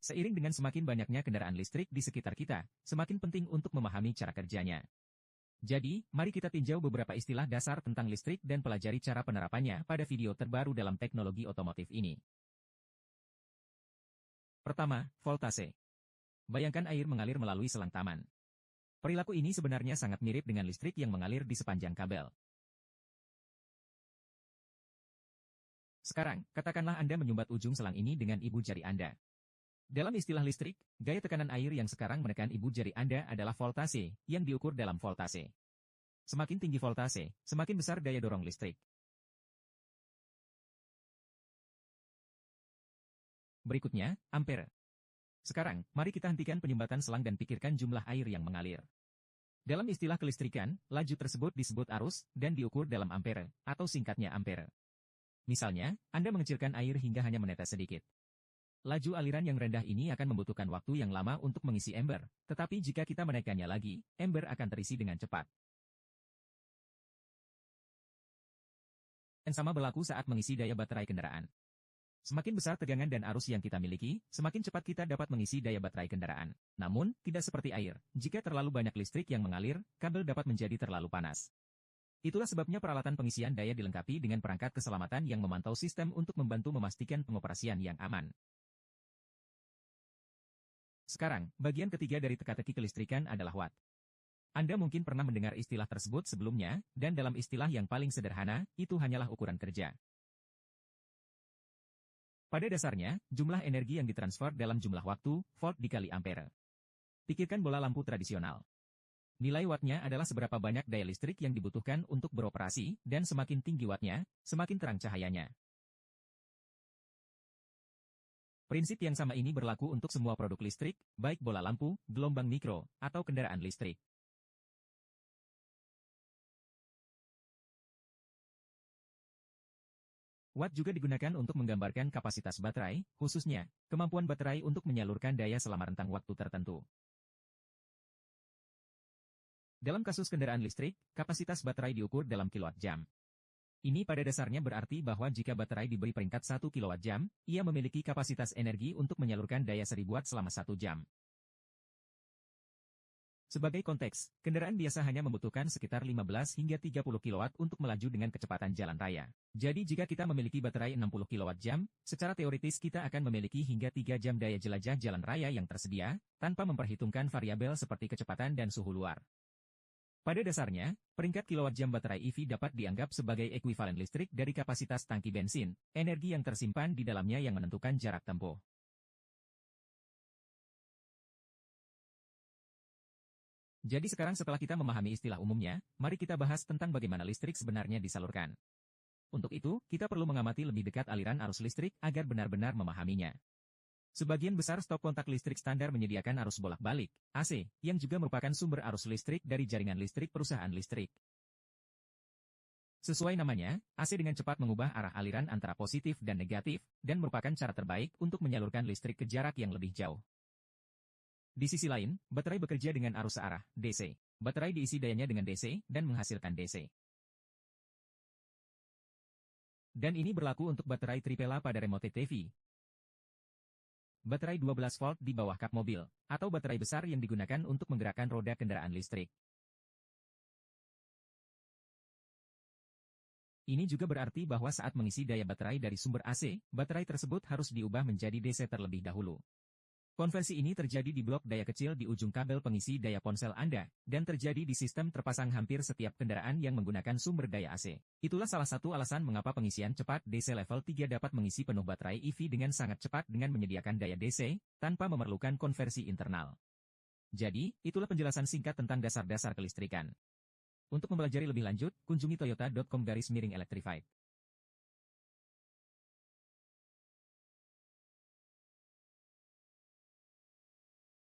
Seiring dengan semakin banyaknya kendaraan listrik di sekitar kita, semakin penting untuk memahami cara kerjanya. Jadi, mari kita tinjau beberapa istilah dasar tentang listrik dan pelajari cara penerapannya pada video terbaru dalam teknologi otomotif ini. Pertama, voltase. Bayangkan air mengalir melalui selang taman. Perilaku ini sebenarnya sangat mirip dengan listrik yang mengalir di sepanjang kabel. Sekarang, katakanlah Anda menyumbat ujung selang ini dengan ibu jari Anda. Dalam istilah listrik, gaya tekanan air yang sekarang menekan ibu jari Anda adalah voltase, yang diukur dalam voltase. Semakin tinggi voltase, semakin besar daya dorong listrik. Berikutnya, ampere. Sekarang, mari kita hentikan penyumbatan selang dan pikirkan jumlah air yang mengalir. Dalam istilah kelistrikan, laju tersebut disebut arus, dan diukur dalam ampere, atau singkatnya ampere. Misalnya, Anda mengecilkan air hingga hanya menetes sedikit. Laju aliran yang rendah ini akan membutuhkan waktu yang lama untuk mengisi ember, tetapi jika kita menaikkannya lagi, ember akan terisi dengan cepat. Dan sama berlaku saat mengisi daya baterai kendaraan. Semakin besar tegangan dan arus yang kita miliki, semakin cepat kita dapat mengisi daya baterai kendaraan. Namun, tidak seperti air. Jika terlalu banyak listrik yang mengalir, kabel dapat menjadi terlalu panas. Itulah sebabnya peralatan pengisian daya dilengkapi dengan perangkat keselamatan yang memantau sistem untuk membantu memastikan pengoperasian yang aman. Sekarang, bagian ketiga dari teka-teki kelistrikan adalah watt. Anda mungkin pernah mendengar istilah tersebut sebelumnya, dan dalam istilah yang paling sederhana, itu hanyalah ukuran kerja. Pada dasarnya, jumlah energi yang ditransfer dalam jumlah waktu, volt dikali ampere. Pikirkan bola lampu tradisional. Nilai wattnya adalah seberapa banyak daya listrik yang dibutuhkan untuk beroperasi, dan semakin tinggi wattnya, semakin terang cahayanya. Prinsip yang sama ini berlaku untuk semua produk listrik, baik bola lampu, gelombang mikro, atau kendaraan listrik. Watt juga digunakan untuk menggambarkan kapasitas baterai, khususnya, kemampuan baterai untuk menyalurkan daya selama rentang waktu tertentu. Dalam kasus kendaraan listrik, kapasitas baterai diukur dalam kilowatt jam. Ini pada dasarnya berarti bahwa jika baterai diberi peringkat 1 kilowatt jam, ia memiliki kapasitas energi untuk menyalurkan daya 1000 watt selama 1 jam. Sebagai konteks, kendaraan biasa hanya membutuhkan sekitar 15 hingga 30 kilowatt untuk melaju dengan kecepatan jalan raya. Jadi jika kita memiliki baterai 60 kilowatt jam, secara teoritis kita akan memiliki hingga 3 jam daya jelajah jalan raya yang tersedia, tanpa memperhitungkan variabel seperti kecepatan dan suhu luar. Pada dasarnya, peringkat kilowatt jam baterai EV dapat dianggap sebagai ekuivalen listrik dari kapasitas tangki bensin, energi yang tersimpan di dalamnya yang menentukan jarak tempuh. Jadi sekarang setelah kita memahami istilah umumnya, mari kita bahas tentang bagaimana listrik sebenarnya disalurkan. Untuk itu, kita perlu mengamati lebih dekat aliran arus listrik agar benar-benar memahaminya. Sebagian besar stop kontak listrik standar menyediakan arus bolak-balik, AC, yang juga merupakan sumber arus listrik dari jaringan listrik perusahaan listrik. Sesuai namanya, AC dengan cepat mengubah arah aliran antara positif dan negatif, dan merupakan cara terbaik untuk menyalurkan listrik ke jarak yang lebih jauh. Di sisi lain, baterai bekerja dengan arus searah, DC. Baterai diisi dayanya dengan DC, dan menghasilkan DC. Dan ini berlaku untuk baterai tripela pada remote TV. Baterai 12 volt di bawah kap mobil, atau baterai besar yang digunakan untuk menggerakkan roda kendaraan listrik. Ini juga berarti bahwa saat mengisi daya baterai dari sumber AC, baterai tersebut harus diubah menjadi DC terlebih dahulu. Konversi ini terjadi di blok daya kecil di ujung kabel pengisi daya ponsel Anda, dan terjadi di sistem terpasang hampir setiap kendaraan yang menggunakan sumber daya AC. Itulah salah satu alasan mengapa pengisian cepat DC level 3 dapat mengisi penuh baterai EV dengan sangat cepat dengan menyediakan daya DC, tanpa memerlukan konversi internal. Jadi, itulah penjelasan singkat tentang dasar-dasar kelistrikan. Untuk mempelajari lebih lanjut, kunjungi toyota.com/electrified.